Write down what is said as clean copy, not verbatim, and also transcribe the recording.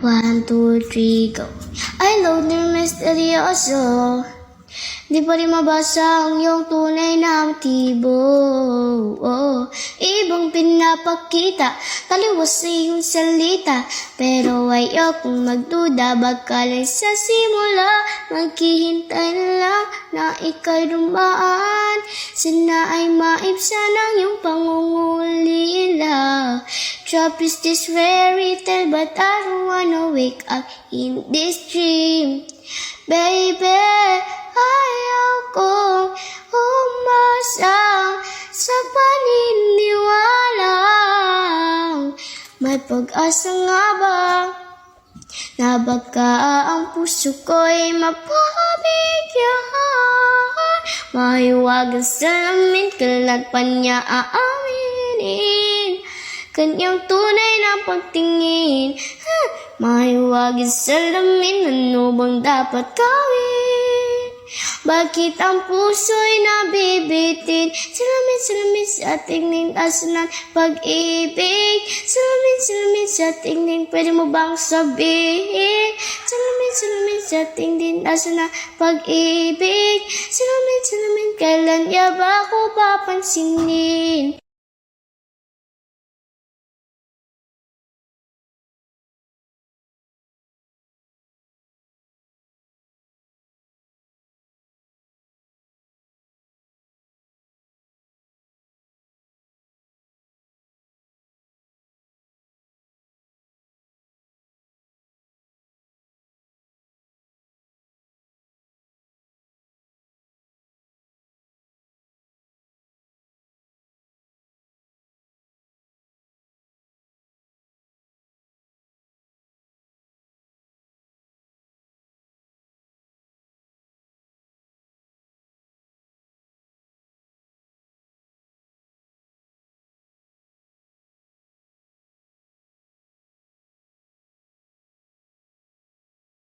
One, two, three, go. I love dear misteryoso. Di pa rin mabasa ang iyong tunay na motibo. Ibang pinapakita, taliwas sa iyong salita. Pero ayokong magduda, baka lang sa simula. Maghihintay na lang na ika'y dumaan. Sana ay maibsan ang iyong pangungulila. Trap is this fairy tale, but I don't wanna wake up in this dream. Baby, ayaw kong umasa sa paniniwala. May pag-asa nga ba na baka ang puso ko'y mapabigyan? Mahiwagang salamin, kailan pa niya aaminin kanyang tunay na pagtingin. Mahiwagang salamin, ano bang dapat gawin? Bakit ang puso'y nabibitin? Salamin sa tingning, aso ng pag-ibig. Salamin sa tingning, pwede mo bang sabihin? Salamin sa tingning, aso ng pag-ibig. Salamin, kailan niya ba ako papansinin?